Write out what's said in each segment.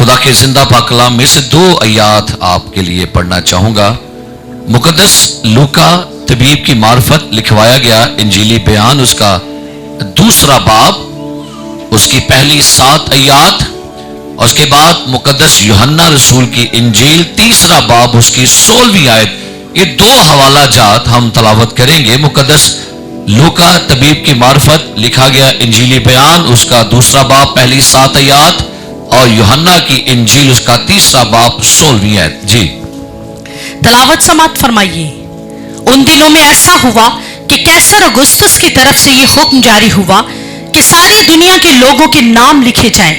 खुदा के जिंदा पाक कलाम में से दो आयात आपके लिए पढ़ना चाहूंगा। मुकद्दस लूका तबीब की मार्फत लिखवाया गया इंजीली बयान, उसका दूसरा बाब, उसकी पहली 7 आयात, और उसके बाद मुकद्दस यूहन्ना रसूल की इंजील तीसरा बाब, उसकी 16वीं आयत। ये दो हवाला जात हम तलावत करेंगे। मुकद्दस लूका तबीब की मार्फत लिखा गया इंजीली बयान, उसका दूसरा बाब पहली 7 आयात, और यूहन्ना की इंजील उसका तीसरा बाब 16वीं आयत। जी तलावत समात फरमाइए। उन दिनों में ऐसा हुआ कि कैसर अगुस्तुस की तरफ से ये हुक्म जारी हुआ कि सारी दुनिया के लोगों के नाम लिखे जाएं।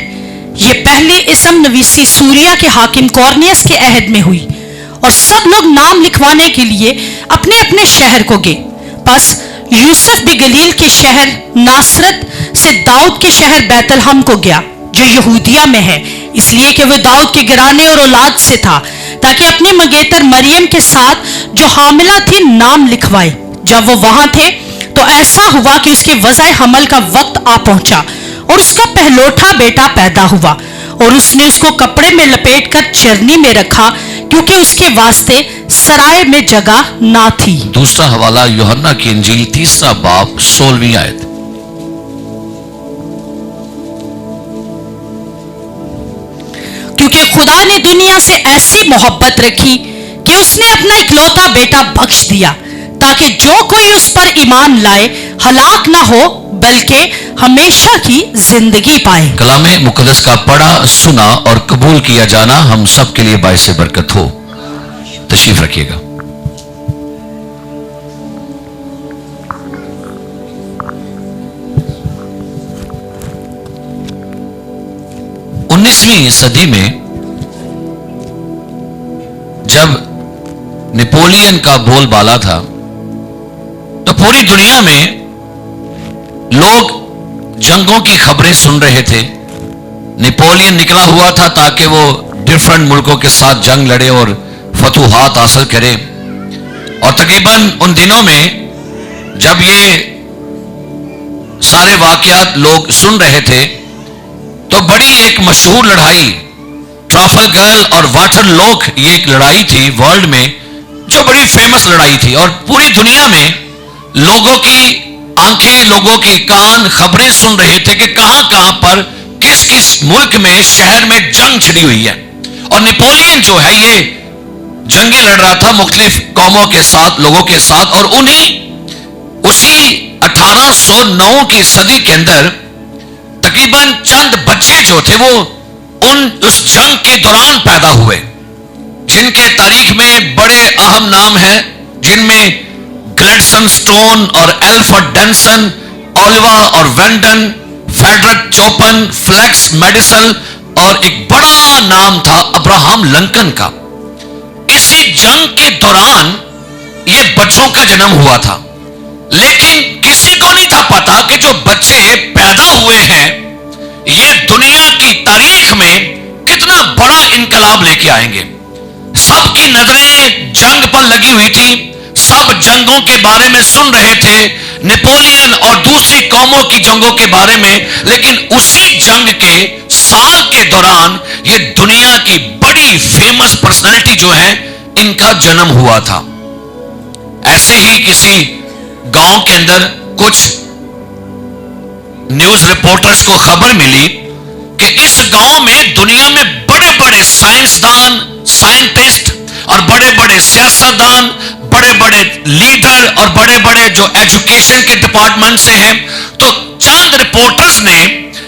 ये पहले इसम नवीसी सूरिया के हाकिम कॉर्नियस के अहद में हुई, और सब लोग नाम लिखवाने के लिए अपने अपने शहर को गए। बस यूसुफ भी गलील के शहर नासरत से दाऊद के शहर बैतलहम को गया, जो यहूदिया में है, इसलिए कि वह दाऊद के घराने और औलाद से था, ताकि अपनी मंगेतर मरियम के साथ जो हामिला थी नाम लिखवाए। जब वो वहां थे तो ऐसा हुआ कि उसके वज़ाए हमल का वक्त आ पहुंचा, और उसका पहलोठा बेटा पैदा हुआ, और उसने उसको कपड़े में लपेटकर चरनी में रखा, क्योंकि उसके वास्ते सराय में जगह ना थी। दूसरा हवाला यूहन्ना की इंजील तीसरा बाब 16वीं आयत। क्योंकि खुदा ने दुनिया से ऐसी मोहब्बत रखी कि उसने अपना इकलौता बेटा बख्श दिया, ताकि जो कोई उस पर ईमान लाए हलाक ना हो, बल्कि हमेशा की जिंदगी पाए। कलामे मुकद्दस का पढ़ा, सुना और कबूल किया जाना हम सब के लिए बाइस बरकत हो। तशरीफ रखिएगा। उन्नीसवीं सदी में जब नेपोलियन का बोलबाला था, तो पूरी दुनिया में लोग जंगों की खबरें सुन रहे थे। नेपोलियन निकला हुआ था ताकि वो डिफरेंट मुल्कों के साथ जंग लड़े और फतूहात हासिल करे। और तकरीबन उन दिनों में जब ये सारे वाकयात लोग सुन रहे थे, तो बड़ी एक मशहूर लड़ाई ट्राफलगर और वाटरलू, ये एक लड़ाई थी वर्ल्ड में जो बड़ी फेमस लड़ाई थी, और पूरी दुनिया में लोगों की आंखें, लोगों के कान खबरें सुन रहे थे कि कहां कहां पर किस किस मुल्क में, शहर में जंग छिड़ी हुई है। और नेपोलियन जो है ये जंगे लड़ रहा था मुख्तलिफ कौमों के साथ, लोगों के साथ, और उसी 1809 की सदी के अंदर तकरीबन चंद बच्चे जो थे वो उस जंग के दौरान पैदा हुए, जिनके तारीख में बड़े अहम नाम हैं, जिनमें ग्लेडसन स्टोन और एल्फ्रेड डेंसन, ओलिवा और वेंडन, फेडरिक चोपन, फ्लैक्स मेडिसन, और एक बड़ा नाम था अब्राहम लिंकन का। इसी जंग के दौरान ये बच्चों का जन्म हुआ था, लेकिन किसी को नहीं था पता कि जो बच्चे पैदा हुए हैं ये दुनिया की तारीख में कितना बड़ा इनकलाब लेके आएंगे। सबकी नजरें जंग पर लगी हुई थी, सब जंगों के बारे में सुन रहे थे, नेपोलियन और दूसरी कौमों की जंगों के बारे में, लेकिन उसी जंग के साल के दौरान ये दुनिया की बड़ी फेमस पर्सनालिटी जो है इनका जन्म हुआ था। ऐसे ही किसी गांव के अंदर कुछ न्यूज रिपोर्टर्स को खबर मिली कि इस गांव में दुनिया में बड़े बड़े साइंसदान, साइंटिस्ट और बड़े बड़े सियासतदान, बड़े बड़े लीडर और बड़े बड़े जो एजुकेशन के डिपार्टमेंट से हैं, तो चंद रिपोर्टर्स ने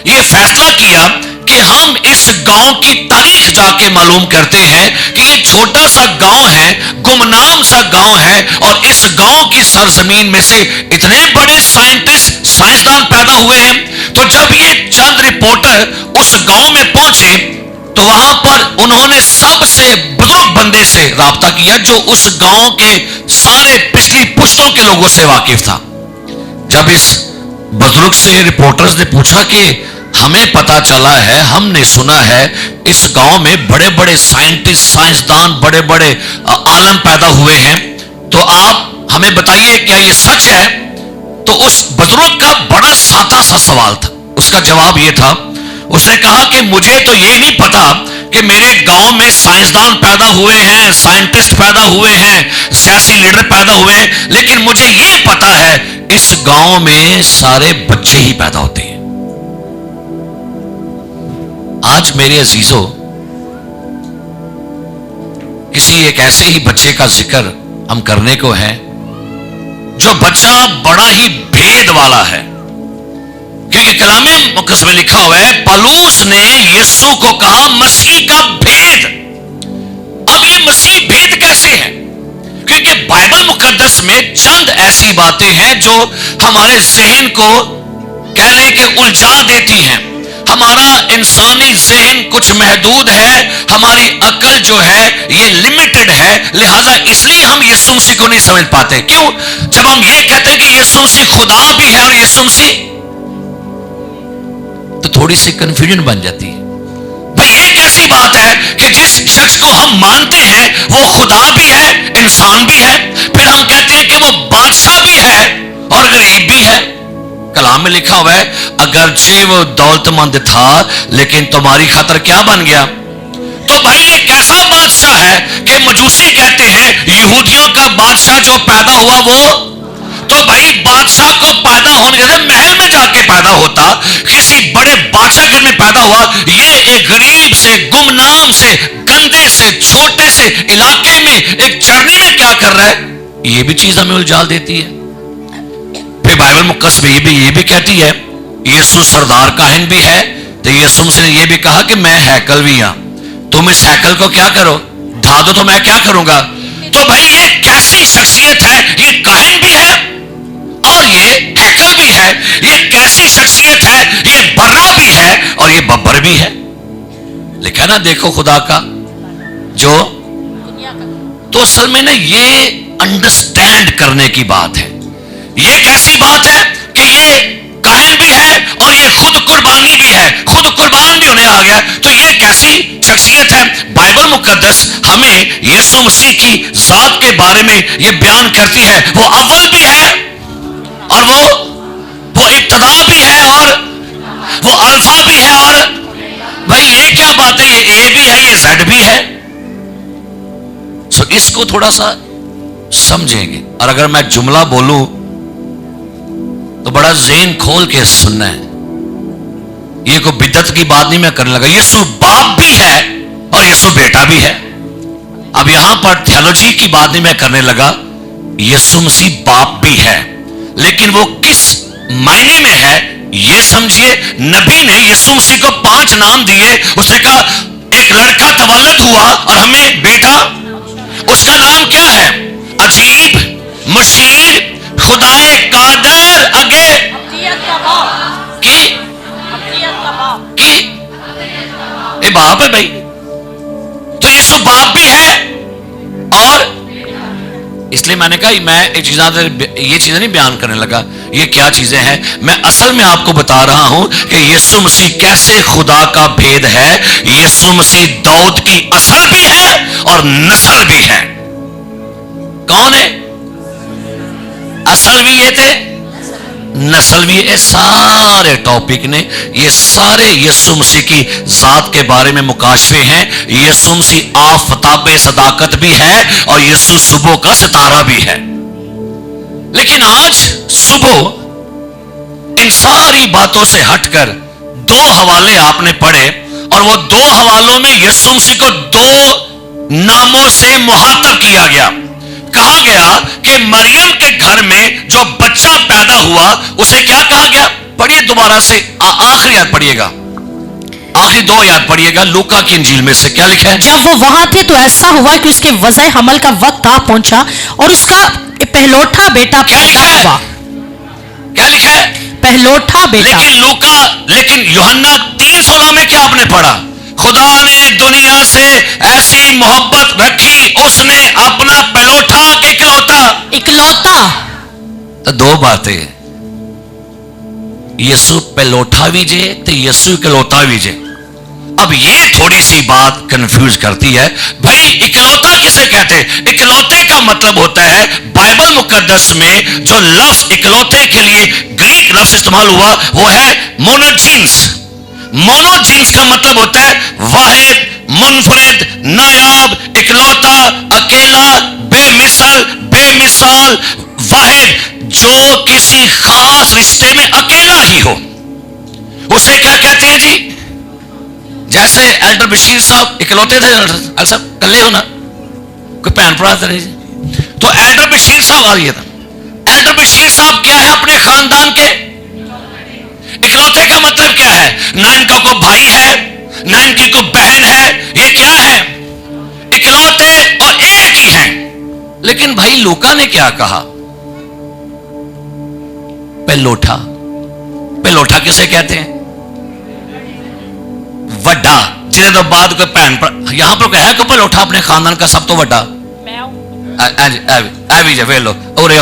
यह फैसला किया कि हम इस गांव की तारीख जाके मालूम करते हैं कि ये छोटा सा गांव है, गुमनाम सा गांव है, और इस गांव की सरजमीन में से इतने बड़े साइंटिस्ट, साइंसदान पैदा हुए हैं। तो जब ये चंद रिपोर्टर उस गांव में पहुंचे तो वहां पर उन्होंने सबसे बुजुर्ग बंदे से राब्ता किया जो उस गांव के सारे पिछली पुश्तों के लोगों से वाकिफ था। जब इस बुजुर्ग से रिपोर्टर्स ने पूछा कि हमें पता चला है, हमने सुना है इस गांव में बड़े बड़े साइंटिस्ट, साइंसदान, बड़े बड़े आलम पैदा हुए हैं, तो आप हमें बताइए क्या ये सच है? तो उस बुजुर्ग का बड़ा सादा सा सवाल था। उसका जवाब ये था, उसने कहा कि मुझे तो ये नहीं पता کہ میرے گاؤں میں سائنسدان پیدا ہوئے ہیں, سائنٹسٹ پیدا ہوئے ہیں, سیاسی لیڈر پیدا ہوئے ہیں, لیکن مجھے یہ پتا ہے اس گاؤں میں سارے بچے ہی پیدا ہوتے ہیں. آج میرے عزیزوں, کسی ایک ایسے ہی بچے کا ذکر ہم کرنے کو ہے جو بچہ بڑا ہی بھید والا ہے, کیونکہ کلام مقدس میں لکھا ہوا ہے پالوس نے یسوع کو کہا مسیح کا بھید. اب یہ مسیح بھید کیسے ہے؟ کیونکہ بائبل مقدس میں چند ایسی باتیں ہیں جو ہمارے ذہن کو کہہ لیں کہ الجھا دیتی ہیں. ہمارا انسانی ذہن کچھ محدود ہے, ہماری عقل جو ہے یہ لمیٹڈ ہے, لہذا اس لیے ہم یسوع مسیح کو نہیں سمجھ پاتے. کیوں؟ جب ہم یہ کہتے ہیں کہ یسوع مسیح خدا بھی ہے اور یسوع مسیح, تو تھوڑی سی کنفیوژن بن جاتی ہے. بھئی یہ کیسی بات ہے کہ جس شخص کو ہم مانتے ہیں وہ خدا بھی ہے, انسان بھی ہے, پھر ہم کہتے ہیں کہ وہ بادشاہ بھی ہے اور غریب بھی ہے. کلام میں لکھا ہوا ہے اگرچہ وہ دولت مند تھا لیکن تمہاری خاطر کیا بن گیا. تو بھائی یہ کیسا بادشاہ ہے کہ مجوسی کہتے ہیں یہودیوں کا بادشاہ جو پیدا ہوا وہ, تو بھائی بادشاہ کو پیدا ہونے جیسے محل میں جا کے پیدا ہوتا, کسی بڑے بادشاہ گھر میں پیدا ہوا, یہ ایک غریب سے, گمنام سے, گندے سے, چھوٹے سے علاقے میں ایک چرنی میں کیا کر رہا ہے, یہ بھی چیز ہمیں الجھال دیتی ہے. پھر بائبل مقدس میں یہ بھی کہتی ہے یسوع سردار کاہن بھی ہے, تو یسوع مسیح نے یہ بھی کہا کہ میں ہیکل بھی ہوں, تم اس ہیکل کو کیا کرو, ڈھا دو تو میں کیا کروں گا. تو بھائی یہ کیسی شخصیت ہے, یہ کاہن بھی ہے اور یہ ہیکل بھی ہے, یہ کیسی شخصیت ہے, یہ برا بھی ہے اور یہ ببر بھی ہے. لکھا نا دیکھو خدا کا جو, تو اصل میں نا یہ انڈرسٹینڈ کرنے کی بات ہے. یہ کیسی بات ہے کہ یہ کاہن بھی ہے اور یہ خود قربانی بھی ہے, خود قربان بھی ہونے آ گیا, تو یہ کیسی شخصیت ہے. بائبل مقدس ہمیں یسوع مسیح کی ذات کے بارے میں یہ بیان کرتی ہے وہ اول بھی ہے اور وہ ابتدا بھی ہے اور وہ الفا بھی ہے. اور بھائی یہ کیا بات ہے, یہ اے بھی ہے, یہ زیڈ بھی ہے. سو اس کو تھوڑا سا سمجھیں گے, اور اگر میں جملہ بولوں تو بڑا ذہن کھول کے سننا ہے. یہ کوئی بدعت کی بات نہیں میں کرنے لگا. یسوع باپ بھی ہے اور یسوع بیٹا بھی ہے. اب یہاں پر تھیولوجی کی بات نہیں میں کرنے لگا. یسوع مسیح باپ بھی ہے, لیکن وہ کس معنی میں ہے یہ سمجھیے. نبی نے یسوع مسیح کو 5 نام دیے. اس نے کہا ایک لڑکا تولد ہوا اور ہمیں بیٹا, اس کا نام کیا ہے, عجیب, مشیر, خدائے قادر, اگے کی اے باپ ہے بھائی. تو یسوع باپ بھی ہے اور اس لیے میں نے کہا میں یہ چیزیں نہیں بیان کرنے لگا. یہ کیا چیزیں ہیں, میں اصل میں آپ کو بتا رہا ہوں کہ یسوع مسیح کیسے خدا کا بھید ہے. یسوع مسیح داؤد کی اصل بھی ہے اور نسل بھی ہے. کون ہے, اصل بھی یہ تھے, نسل بھی. یہ سارے ٹاپک نے, یہ سارے یسوع مسیح کی ذات کے بارے میں مکاشفے ہیں. یسوع مسیح آفتاب صداقت بھی ہے اور یسوع صبح کا ستارہ بھی ہے. لیکن آج صبح ان ساری باتوں سے ہٹ کر 2 حوالے آپ نے پڑھے, اور وہ 2 حوالوں میں یسوع مسیح کو 2 ناموں سے مخاطب کیا گیا. کہا گیا کہ مریم کے گھر میں جو بچہ پیدا ہوا اسے کیا کہا گیا. پڑھیے دوبارہ سے آخری یاد پڑھیے گا, آخری 2 یاد پڑھیے گا. لوکا کی انجیل میں سے کیا لکھا ہے, جب وہ وہاں تھے تو ایسا ہوا کہ اس کے وضع حمل کا وقت آ پہنچا اور اس کا پہلوٹا بیٹا پیدا ہوا. کیا لکھا ہے, پہلوٹا بیٹا. لیکن یوحنا 3:16 میں کیا آپ نے پڑھا, خدا نے دنیا سے ایسی محبت رکھی اس نے اپنا پہلوٹا کہ اکلوتا. تو 2 باتیں, یسوع پہلوٹا بھی جے تو یسوع اکلوتا بھی جے. اب یہ تھوڑی سی بات کنفیوز کرتی ہے. بھائی اکلوتا کسے کہتے ہیں, اکلوتے کا مطلب ہوتا ہے بائبل مقدس میں جو لفظ اکلوتے کے لیے گریک لفظ استعمال ہوا وہ ہے مونوجینس. مونوجینس کا مطلب ہوتا ہے واحد, मुनफरिद, नायाब, इकलौता, अकेला, बेमिसाल, वाहिद, जो किसी खास रिश्ते में अकेला ही हो, उसे क्या कहते हैं जी? जैसे एल्डर बशीर साहब इकलौते थे, एल्डर साहब कल्ले हो ना, कोई भैन भरा तो नहीं। तो एल्डर बशीर साहब आ रही था, एल्डर बशीर साहब क्या है अपने खानदान के? इकलौते का मतलब क्या है? ना इनका कोई भाई है, ना इनकी कोई बहन है, ये क्या है? इकलौते और एक ही हैं। लेकिन भाई लूका ने क्या कहा? पेलोठा। पेलोठा किसे कहते हैं? वड्डा, जिसे तो बाद कोई भैन पर, यहां पर है कि पेलोठा अपने खानदान का सब तो वड्डा? भी जे लो और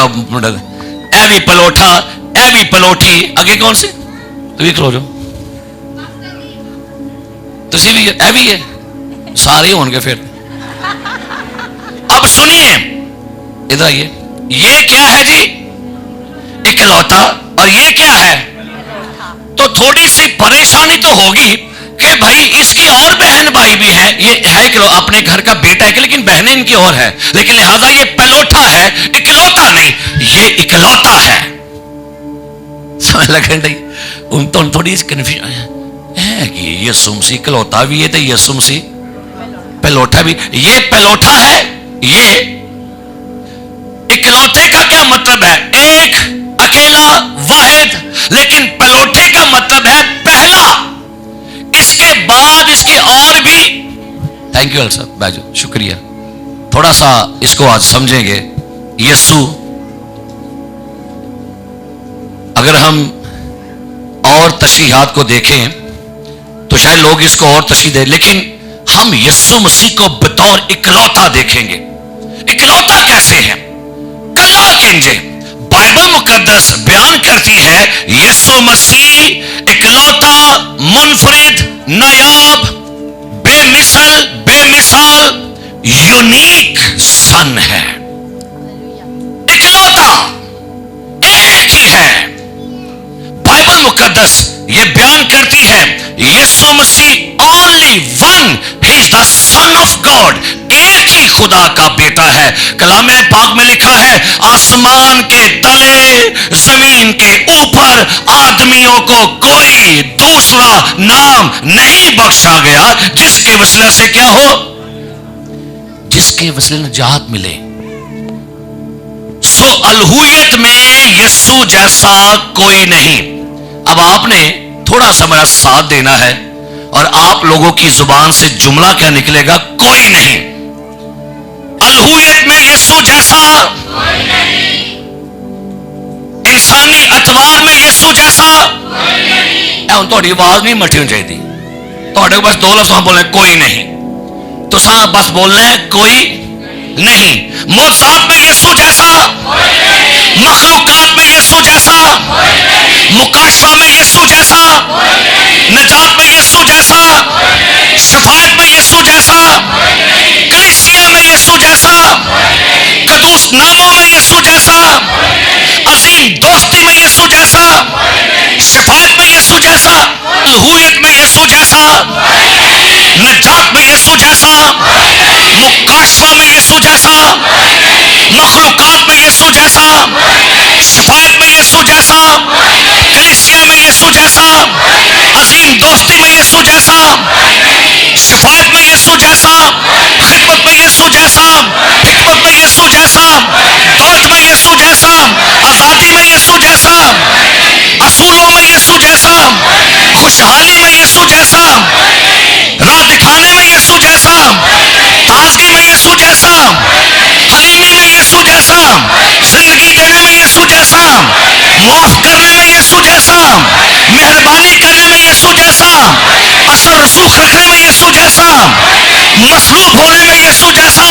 भी पलोठा, ए भी पलोठी, आगे कौन से? तो भी खलो जो तुसी भी ए भी है, सारे होंगे फिर। अब सुनिए, इधर आइए, ये क्या है जी? इकलौता, और ये क्या है? तो थोड़ी सी परेशानी तो होगी कि भाई इसकी और बहन भाई भी है, ये है कि अपने घर का बेटा है कि, लेकिन बहनें इनकी और है, लेकिन लिहाजा ये पेलोठा है, इकलौता नहीं, ये इकलौता है। समझ लगे नहीं? उन तो थोड़ी कंफ्यूजन है कि यीशु मसीह इकलौता भी है तो यीशु मसीह पेलोठा भी। ये पेलोठा है, ये इकलौते का क्या मतलब है? एक, अकेला, वाहिद, लेकिन पेलोठे का मतलब है पहला। इसके बाद इसके और भी। थैंक यू सर बाजू, शुक्रिया। थोड़ा सा इसको आज समझेंगे। यीशु, अगर हम और तशरीहात को देखें तो शायद लोग इसको और तशरीह दें, लेकिन हम यीशु मसीह को बतौर इकलौता देखेंगे। इकलौता कैसे है? कल्ला केंजे बाइबल मुकद्दस बयान करती है यीशु मसीह इकलौता, मुनफरिद, नायाब, बेमिसाल, यूनिक सन है। इकलौता, एक ही है। बाइबल मुकद्दस ये बयान करती है Yeshu Masih only one, he is the son of God, एक ही खुदा का बेटा है। कलामे पाक में लिखा है आसमान के तले, जमीन के ऊपर आदमियों को कोई दूसरा नाम नहीं बख्शा गया जिसके वसीले से क्या हो? जिसके वसीले निजात मिले। सो अलहुयत में यीशु जैसा कोई नहीं। अब आपने थोड़ा सा मेरा साथ देना है और आप लोगों की जुबान से जुमला क्या निकलेगा? कोई नहीं। अलहुयत में यीशु जैसा कोई नहीं। इंसानी अतवार में यीशु जैसा कोई नहीं। थोड़ी आवाज नहीं मठी होनी चाहिए, थोड़े को बस दो लफ्ज़ बोलने कोई नहीं, तो साहब बस बोलना है कोई नहीं। मौजूदात में यीशु जैसा कोई नहीं। मखलूकात में यीशु जैसा कोई नहीं। मुकाशफा में यीशु जैसा कोई नहीं। निजात में यीशु जैसा कोई नहीं। शफाअत में यीशु जैसा कोई नहीं। कलीसिया में यीशु जैसा कोई नहीं। कदूस नामों में यीशु जैसा कोई नहीं। अजीम दोस्ती में यीशु जैसा कोई नहीं। शफाअत में यीशु जैसा, अलहुयत में यीशु जैसा कोई नहीं। निजात में यीशु जैसा कोई नहीं। मुकाशफा में यीशु जैसा कोई नहीं। मखलूकात में यीशु जैसा कोई नहीं। शफाअत में यीशु जैसा कोई नहीं। कलीसिया में यीशु जैसा कोई नहीं। अजीम दोस्ती में यीशु जैसा कोई नहीं। शफाअत में यीशु जैसा कोई नहीं। खिदमत में यीशु जैसा, हिकमत में यीशु जैसा, दौलत में यीशु जैसा, आजादी में यीशु जैसा, असूलों में यीशु जैसा, खुशहाली में यीशु जैसा, राह दिखाने में यीशु जैसा, ताजगी में यीशु जैसा, हलीमी में यीशु जैसा, जिंदगी देने में यीशु जैसा, माफ करने में यीशु जैसा, मेहरबानी करने में यीशु जैसा, असर रसूख रखने में यीशु जैसा, मसलूब होने में यीशु जैसा,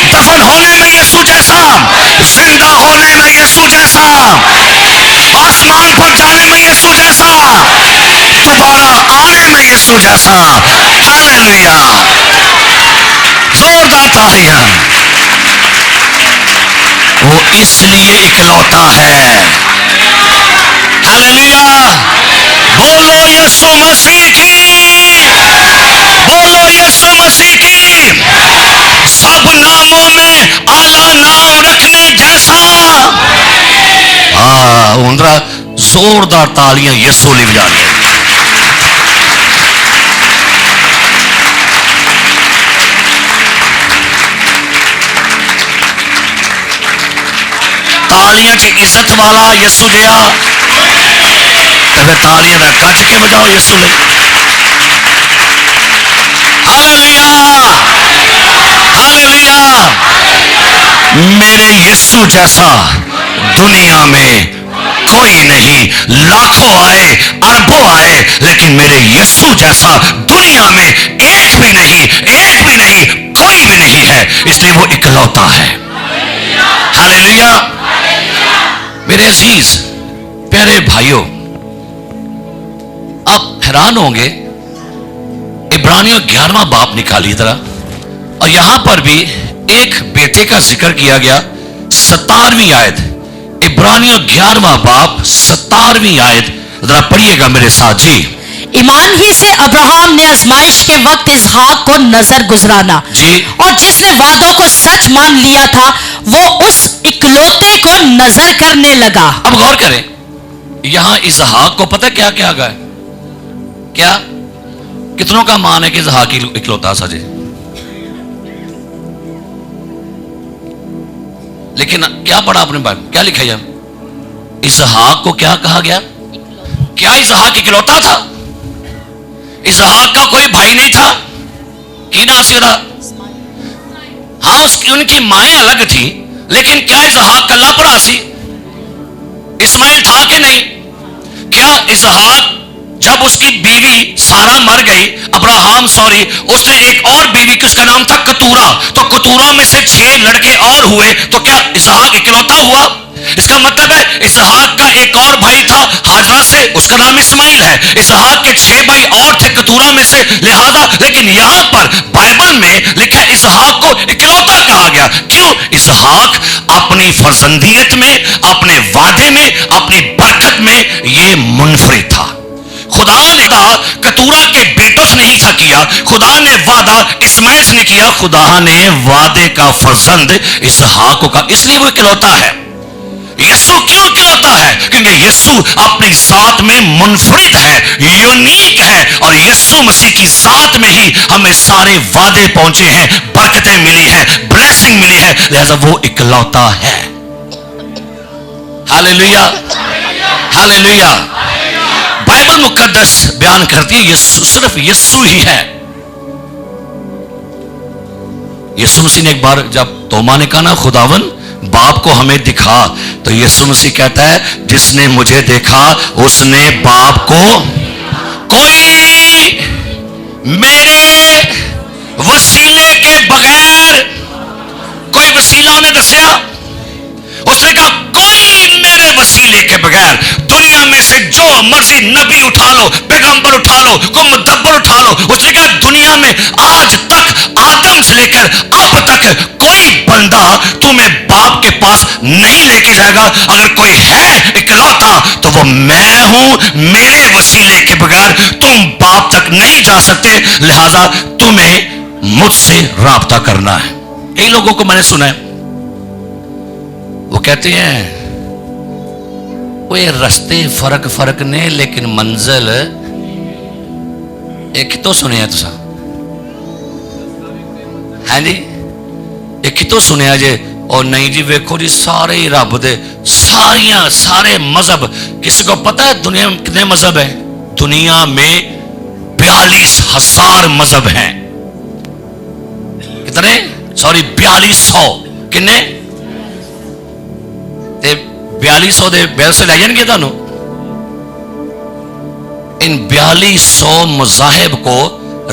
दफन होने में यीशु जैसा, जिंदा होने में यीशु जैसा, आसमान पर जाने में यीशु जैसा, दोबारा आने में यीशु जैसा। हालेलुया, जोरदार तालियां। वो इसलिए इकलौता है। हालेलुया, बोलो यीशु मसीह की, बोलो यीशु زوردار تالیاں یسوع ਲਈ ਵਜਾ ਦਿਓ। ਤਾਲੀਆਂ 'ਚ ਇੱਜ਼ਤ ਵਾਲਾ ਯਿਸੂ ਜਿਹਾ ਤੇ ਫਿਰ ਤਾਲੀਆਂ ਦਾ ਗੱਜ ਕੇ ਵਜਾਓ ਯਿਸੂ ਲਈ। Hallelujah hallelujah. मेरे यीशु जैसा दुनिया में कोई नहीं, लाखों आए अरबों आए लेकिन मेरे यीशु जैसा दुनिया में एक भी नहीं, कोई भी नहीं है, इसलिए वो इकलौता है। हालेलुया। मेरे अजीज प्यारे भाइयों, आप हैरान होंगे, इब्रानियों 11वां बाब निकालिए जरा, और यहां पर भी एक बेटे का जिक्र किया गया। 17वीं आयत, इब्रानियों 11वां बाब 17वीं आयत, जरा पढ़िएगा मेरे साथ जी। ईमान ही से अब्राहम ने आजमाइश के वक्त इसहाक को नजर गुजराना जी, और जिसने वादों को सच मान लिया था वो उस इकलौते को नजर करने लगा। अब गौर करें, यहां इसहाक को पता क्या क्या गया? क्या कितनों का मान है कि इसहाक इकलौता सजे? लेकिन क्या पढ़ा आपने बाइबल, क्या लिखा है? इसहाक को क्या कहा गया? क्या इसहाक इकलौता था? इसहाक का कोई भाई नहीं था? की ना सीधा, हाँ उनकी माएं अलग थी, लेकिन क्या इसहाक कल्ला पड़ा सी? इस्माइल था कि नहीं? क्या इसहाक जब उसकी बीवी सारा मर गई, अब्राहम सॉरी, उसने एक और बीवी की, उसका नाम था कतूरा, तो कतूरा में से 6 लड़के और हुए, तो क्या इसहाक इकलौता हुआ? इसका मतलब है इसहाक का एक और भाई था हाजरा से, उसका नाम इस्माइल है। इसहाक के 6 भाई और थे कतूरा में से, लिहाजा लेकिन यहां पर बाइबल में लिखा है इसहाक को इकलौता कहा गया। क्यों? इसहाक अपनी फर्जंदियत में, अपने वादे में, अपनी बरकत में ये मुनफरिद था। खुदा ने वादा कतूरा के बेटों से नहीं था किया, खुदा ने वादा इस्माइल से नहीं किया, खुदा ने वादे का फर्जंद इसहाक को कहा, इसलिए वो इकलौता है। यीशु क्यों इकलौता है? क्योंकि यीशु अपनी जात में मुनफरिद है, यूनिक है, और यीशु मसीह की जात में ही हमें सारे वादे पहुंचे हैं, बरकतें मिली हैं, ब्लेसिंग मिली है, लिहाजा वो इकलौता है। Hallelujah hallelujah. बाइबल मुकद्दस बयान करती है यीशु, सिर्फ यीशु ही है। यीशु मसीह ने एक बार जब तोमा ने कहा ना खुदावन बाप को हमें दिखा, तो यीशु मसीह कहता है जिसने मुझे देखा उसने बाप को, कोई मेरे वसीले के बगैर, कोई वसीला उन्हें दसिया, उसने कहा कोई मेरे वसीले के बगैर, दुनिया में से जो मर्जी नबी उठा लो, पैगंबर उठा लो, कोई मुदब्बर उठा लो, उसने कहा दुनिया में आज तक आदम से लेकर अब तक कोई बंदा तुम्हें बाप के पास नहीं लेके जाएगा। अगर कोई है इकलौता तो वो मैं हूं, मेरे वसीले के बगैर तुम बाप तक नहीं जा सकते, लिहाजा तुम्हें मुझसे राब्ता करना है। कई लोगों को मैंने सुना है, वो कहते हैं वो ये रास्ते फर्क ने लेकिन मंजिल एक तो सुने तुसा, है जी, एक तो सुने जे, और नहीं जी वेखो जी सारे ही रब दे, सारे मजहब, किसी को पता है दुनिया में कितने मजहब हैं? दुनिया में 42,000 मजहब हैं। कितने? सॉरी 4200, कितने? 4200 दे 4200 लै जाएंगे थानू। इन 4200 मज़ाहिब को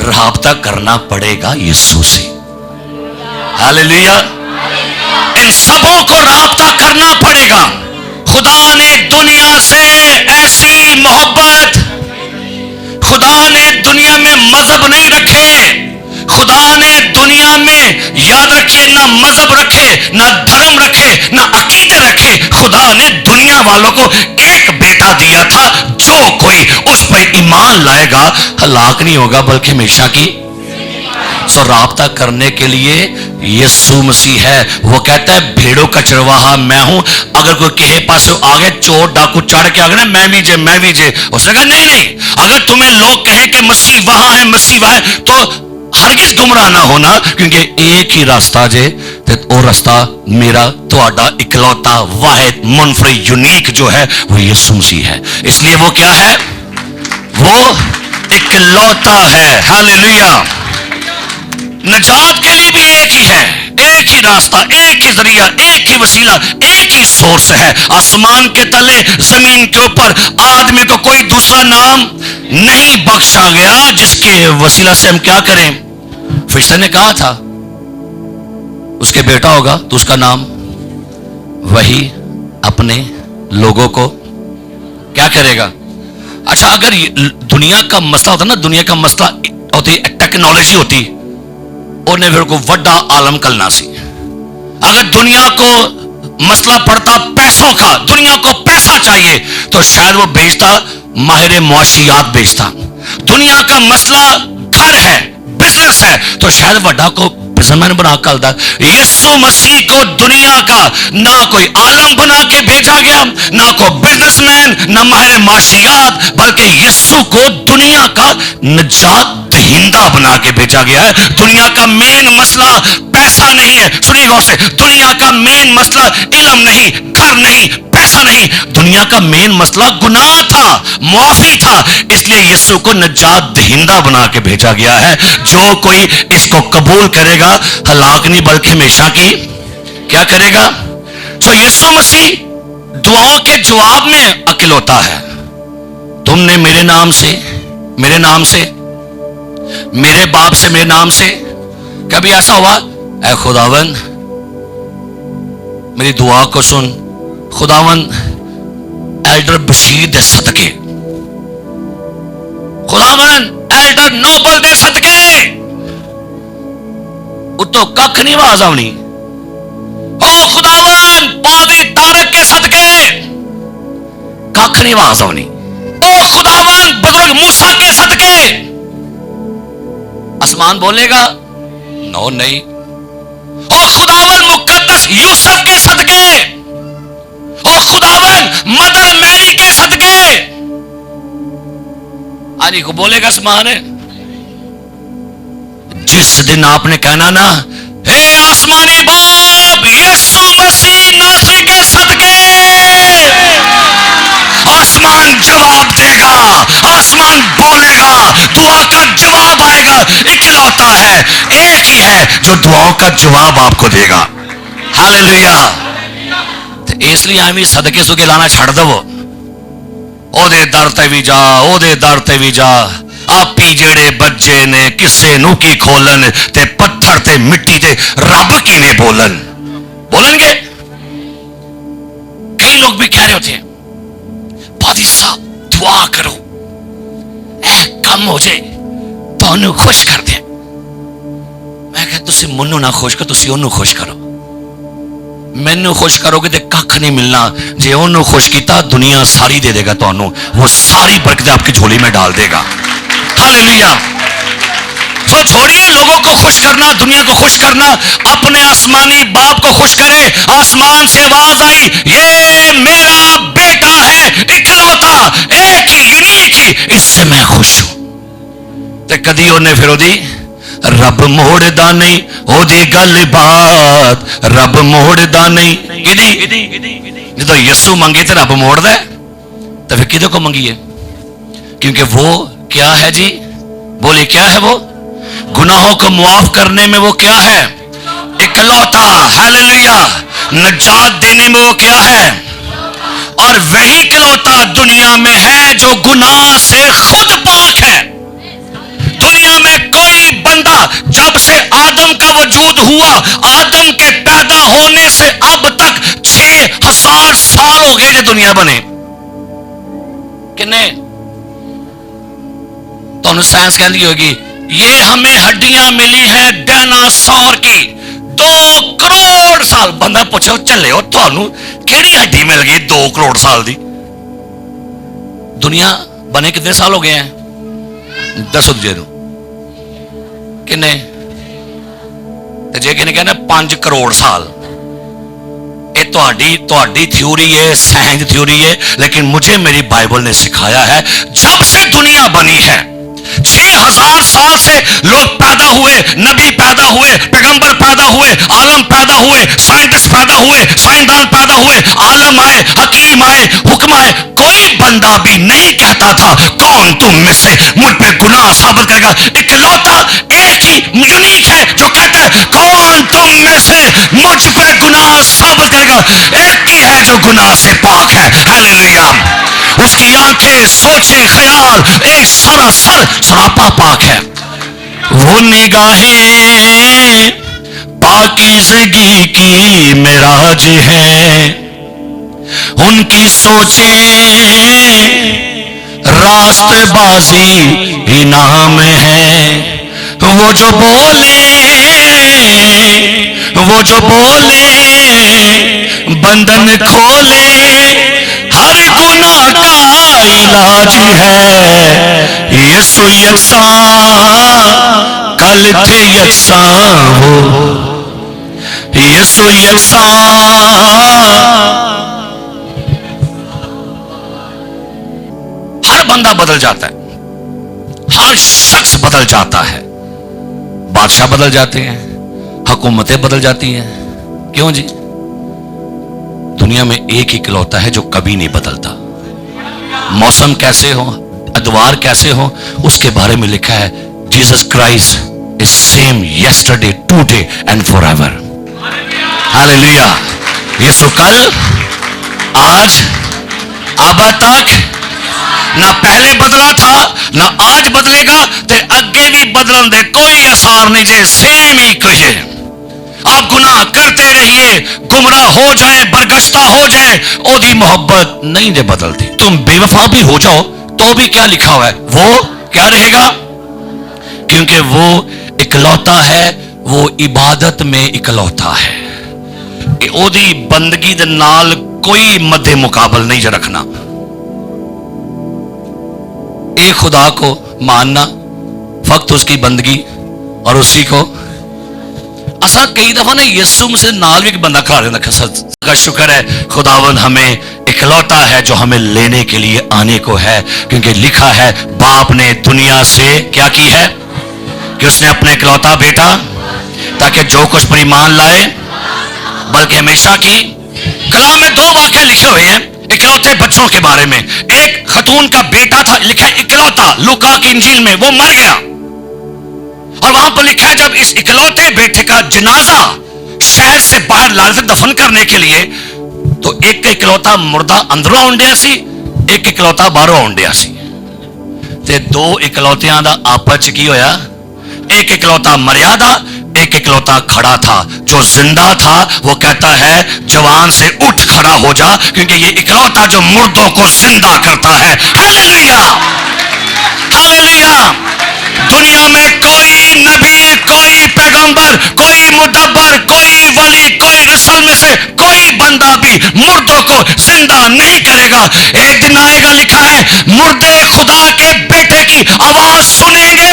राब्ता करना पड़ेगा यीशु से। हालेलुया। इन सबों को राब्ता करना पड़ेगा। खुदा ने दुनिया से ऐसी मोहब्बत, खुदा ने दुनिया में मजहब नहीं रखे, खुदा ने दुनिया में याद रखिए ना मजहब रखे, ना धर्म रखे, ना अकीदे रखे, खुदा ने दुनिया वालों को एक बेटा दिया था, जो कोई उस पर ईमान लाएगा हलाक नहीं होगा बल्कि हमेशा की। सो राब्ता करने के लिए यीशु मसीह है। वो कहता है भेड़ों का चरवाहा मैं हूं। अगर कोई कहे पास आ गए चोर डाकू चढ़ के आ गए ना मैं भी जे उसने कहा नहीं नहीं, अगर तुम्हें लोग कहें कि मसीह वहां है मसीह वहां है तो हरगिज गुमराह ना होना, क्योंकि एक ही रास्ता जे ते वो रास्ता मेरा तुहाडा इकलौता वाहिद मुनफरिद यूनिक जो है वो यीशु मसीह है। इसलिए वो क्या है? वो इकलौता है। हालेलुया। निजात के लिए भी एक ही है, एक ही रास्ता, एक ही जरिया, एक ही वसीला, एक ही सोर्स है। आसमान के तले जमीन के ऊपर आदमी को कोई दूसरा नाम नहीं बख्शा गया जिसके वसीला से हम क्या करें। फिर ने कहा था उसके बेटा होगा तो उसका नाम वही अपने लोगों को क्या करेगा। अच्छा, अगर दुनिया का मसला होता ना, दुनिया का मसला होती टेक्नोलॉजी होती उन्हें फिर को वड्डा आलम कलना सी। अगर दुनिया को मसला पड़ता पैसों का, दुनिया को पैसा चाहिए तो शायद वो बेचता माहिर मुआशियात बेचता। दुनिया का मसला घर है, बिजनेस है तो शायद वड्डा को बिजनेसमैन बना कलदा। यीशु मसीह को दुनिया का ना कोई आलम बना के भेजा गया, ना कोई बिजनेसमैन, ना माहिर मुआशियात, बल्कि यीशु को दुनिया का निजात दहिंदा बना के भेजा गया है। दुनिया का मेन मसला पैसा नहीं है, सुनिए गौर से, दुनिया का मेन मसला इल्म नहीं, घर नहीं, पैसा नहीं, दुनिया का मेन मसला गुनाह था, मुआफी था। इसलिए यीशु को निजात दहिंदा बना के भेजा गया है। जो कोई इसको कबूल करेगा हलाक नहीं बल्कि हमेशा की क्या करेगा। तो यीशु मसीह दुआओं के जवाब में अकेलौता है। तुमने मेरे नाम से, मेरे बाप से, मेरे नाम से कभी ऐसा हुआ ऐ खुदावन मेरी दुआ को सुन, खुदावन एल्डर बशीर दे सदके, खुदावन एल्डर नोबल दे सदके, उतो कख नहीं आवाज आवनी। ओ खुदावन पादरी तारक के सदके कख नहीं आवाज आवनी। ओ खुदावन बुजुर्ग मूसा के सदके आसमान बोलेगा नो नहीं। ओ खुदावन मुकद्दस यूसुफ के सदके, ओ खुदावन मदर मैरी के सदके, आज को बोलेगा आसमान है। जिस दिन आपने कहना ना हे आसमानी बाप यीशु मसीह नासरी के सदके, आसमान जवाब देगा, आसमान बोलेगा, दुआ का जवाब आएगा। इकलौता है, एक ही है जो दुआओं का जवाब आपको देगा। हालेलुया। तो इसलिए हमें सदके सुके लाना छड़ दवो। ओदे दर ते भी जा, ओदे दर ते भी जा। आपी जेड़े बच्चे ने किसे नू की खोलन ते पत्थर ते मिट्टी ते रब की ने बोलन, बोलनगे। कई लोग भी कह रहे होते हैं पादी साहब दुआ करो ऐ कम हो जाए तो खुश कर दे। मैं कह तुसी मनु ना खुश करो, तुसी ओनू खुश करो। मैनू खुश करोगे तो कख नहीं मिलना। जे ओनू खुश किया दुनिया सारी दे देगा तो वो सारी बरकत आपकी झोली में डाल देगा। हालेलुया। तो छोड़िए लोगों को खुश करना, दुनिया को खुश करना, अपने आसमानी बाप को खुश करे। आसमान से आवाज आई ये मेरा बेटा है इकलौता, एक ही, यूनिक ही, इससे मैं खुश हूं। ते कदी उन्हें फिर ओदी रब मोड़दा नहीं, ओदी गल बात रब मोड़दा नहीं। किदी जो यीशु मंगे तो रब मोड़दा है, तो फिर किदे को मंगिए? क्योंकि वो क्या है जी, बोले क्या है वो? गुनाहों को मुआफ करने में वो क्या है? इकलौता। हालेलुया। निजात देने में वो क्या है? और वही इकलौता दुनिया में है जो गुनाह से खुद पाक है। दुनिया में कोई बंदा जब से आदम का वजूद हुआ, आदम के पैदा होने से अब तक 6000 साल हो गए जो दुनिया बने। कितने तो साइंस कहती होगी ये हमें हड्डियां मिली हैं डायनासोर की 2 करोड़ साल। बंदा पूछो चले हो थानू केड़ी हड्डी मिल गई 2 करोड़ साल दी? दुनिया बने कितने साल हो गए हैं? दसो तुझे किन्ने ਤੇ ਜੇ ਕਿਨੇ ਕਹਿੰਦਾ 5 ਕਰੋੜ ਸਾਲ, ये ਤੁਹਾਡੀ थ्योरी है, साइंस थ्योरी है, लेकिन मुझे मेरी बाइबल ने सिखाया है जब से दुनिया बनी है 6000 साल से लोग पैदा हुए, नबी पैदा हुए, पैगंबर पैदा हुए, आलम पैदा हुए, साइंटिस्ट पैदा हुए, साइंसदान पैदा हुए, आलम आए, हकीम आए, हुक्म आए, कोई बंदा भी नहीं कहता था कौन तुम में से मुझ पे गुनाह साबित करेगा। इकलौता एक ही यूनिक है जो कहता है कौन तुम में से मुझ पे गुनाह साबित करेगा। एक ही है जो गुनाह से पाक है। हालेलुया। उसकी आंखें, सोचे, ख्याल एक सरासर सरापा पाक है। वो निगाहें पाकीज़गी की मेराज है, उनकी सोचें रास्तबाजी इनाम है। वो जो बोले बंधन खोले, हर गुनाह का इलाज है। यीशु यकसां कल थे यकसां हो, यीशु यकसां हर बंदा बदल जाता है, हर शख्स बदल जाता है, बादशाह बदल जाते हैं, हुकूमतें बदल जाती हैं। क्यों जी? दुनिया में एक ही इकलौता है जो कभी नहीं बदलता। मौसम कैसे हो, अदवार कैसे हो, उसके बारे में लिखा है Jesus Christ is same yesterday, today and forever. Hallelujah. Yeshu कल, आज, अब तक ना पहले बदला था ना आज बदलेगा, ते अगे भी बदलन दे कोई आसार नहीं जे, सेम ही कुछ है। आप गुनाह करते रहिए, गुमराह हो जाए, बरगश्ता हो जाए, ओदी मोहब्बत नहीं दे बदलती। तुम बेवफा भी हो जाओ तो भी क्या लिखा हुआ है, वो क्या रहेगा, क्योंकि वो इकलौता है, वो इबादत में इकलौता है। ओदी बंदगी दे नाल कोई मध्य मुकाबल नहीं जो रखना। एक खुदा को मानना, फक्त उसकी बंदगी और उसी को। असा कई दफा ना यीशु मसीह नाल भी एक बंदा खड़ा रहता का शुक्र है खुदावन हमें इकलौता है जो हमें लेने के लिए आने को है, क्योंकि लिखा है बाप ने दुनिया से क्या की है कि उसने अपने इकलौता बेटा, ताकि जो कुछ पर ईमान लाए बल्कि हमेशा की। कलाम में 2 वाक्य लिखे हुए हैं इकलौते बच्चों के बारे में। एक खतून का बेटा था, लिखा है इकलौता, लूका की इंजील में, वो मर गया और वहां पर लिखा है जब इस इकलौते बेटे का जनाजा शहर से बाहर लाने तक दफन करने के लिए, तो एक इकलौता मुर्दा अंदरों आउंडिया सी, एक इकलौता बाहरों आउंडिया सी, ते 2 इकलौतियां दा आपस च की होया, एक इकलौता मरिया दा, एक इकलौता खड़ा था। जो जिंदा था वो कहता है जवान से उठ खड़ा हो जा, क्योंकि ये इकलौता जो मुर्दों को जिंदा करता है। Hallelujah, hallelujah. दुनिया में कोई नबी, कोई पैगंबर, कोई मुदब्बर, कोई वली, कोई रसूल में से कोई बंदा भी मुर्दों को जिंदा नहीं करेगा। एक दिन आएगा, लिखा है मुर्दे खुदा के बेटे की आवाज सुनेंगे।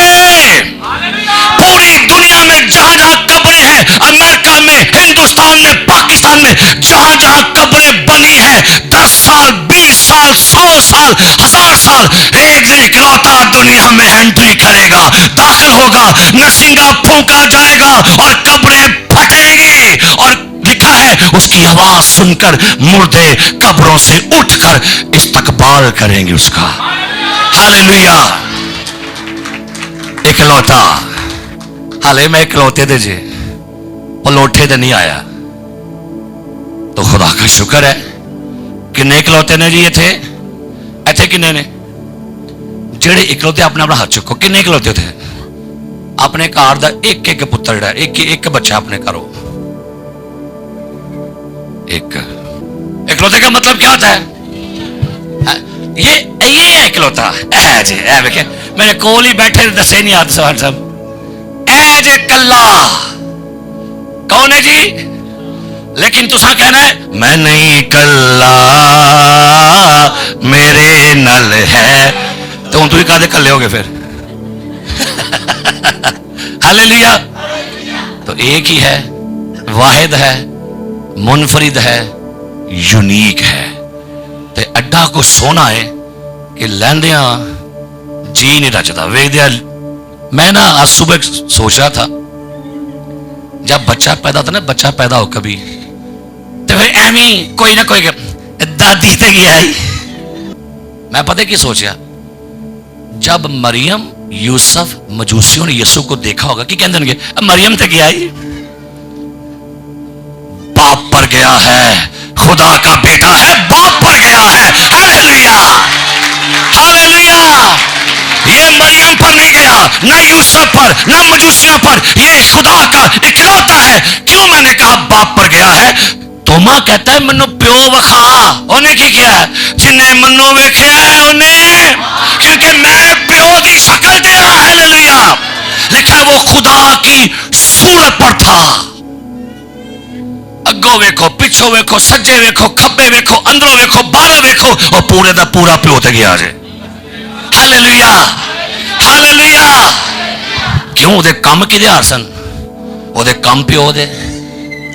पूरी दुनिया में जहां जहां कब्रें हैं, अमेरिका में, हिंदुस्तान में, पाकिस्तान में, जहां जहां कब्रें बनी है, 10 साल, 20 साल, 100 साल, 1000 साल, एक दिन इकलौता दुनिया में एंट्री करेगा, दाखिल होगा, नरसिंगा फूंका जाएगा और कब्रें फटेंगी। और लिखा है उसकी आवाज सुनकर मुर्दे कब्रों से उठकर इस्तकबाल करेंगे उसका। हालेलुया। इकलौता, हाले मैं इकलौते दे जे पलोठे दे नहीं आया, तो खुदा का शुक्र है। किन्ने इकलौते ने जी इथे, इथे किन्ने ने जेड़े इकलौते अपने अपना हाथ चुको, किन्ने इकलौते थे अपने घर दा एक एक पुत्र जड़ा, एक बच्चा अपने घरों, एक इकलौते का मतलब क्या होता है? ये है इकलौता। ऐ जे ऐ देखे मेरे कोल ही बैठे दसे नहीं आते सवाल साहब, ऐ जे कल्ला कौन है जी? लेकिन तुसा कहना है मैं नहीं कल्ला मेरे नल है, तो हम तुम कादे कल्ले होगे फिर? हालेलुया। تو ایک ہی ہے, واحد ہے, منفرد ہے, یونیک ہے. تے اڈا کو سونا ہے کہ لیندیاں جی نہیں رچتا ویدیا. میں نا آج صبح سوچ رہا تھا جب بچہ پیدا ہوتا نا, بچہ پیدا ہو کبھی تو پھر ایویں کوئی نہ کوئی دادی تے گیا ہی. میں پتہ کی سوچیا, جب مریم یوسف مجوسیوں نے یسوع کو دیکھا ہوگا کہ کہندے گے مریم تے گیا ہی, باپ پر گیا ہے, خدا کا بیٹا ہے, باپ پر گیا ہے. Hallelujah hallelujah. یہ مریم پر نہیں گیا, نہ یوسف پر, نہ مجوسیوں پر, یہ خدا کا اکلوتا ہے. کیوں میں نے کہا باپ پر گیا ہے؟ توما کہتا ہے منو پیو وکھا. انہیں کی کیا ہے؟ جنہیں منو ویکھیا ہے انہیں, کیونکہ میں پیو دی شکل دے رہا. ہاللویا. لکھا ہے وہ خدا کی صورت پر تھا. اگوں ویکھو, پچھوں ویکھو, سجے ویکھو, کھبے ویکھو, اندروں ویکھو, باہر ویکھو, اور پورے دا پورا پیو تے گیا جے. Hallelujah hallelujah. کیوں؟ وہ کام کدے آ سن, وہ کام پیو دے,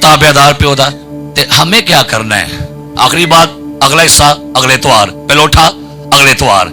تابعدار پیو دا. تے ہمیں کیا کرنا ہے؟ آخری بات, اگلا حصہ اگلے اتوار, پہلے اٹھا اگلے اتوار.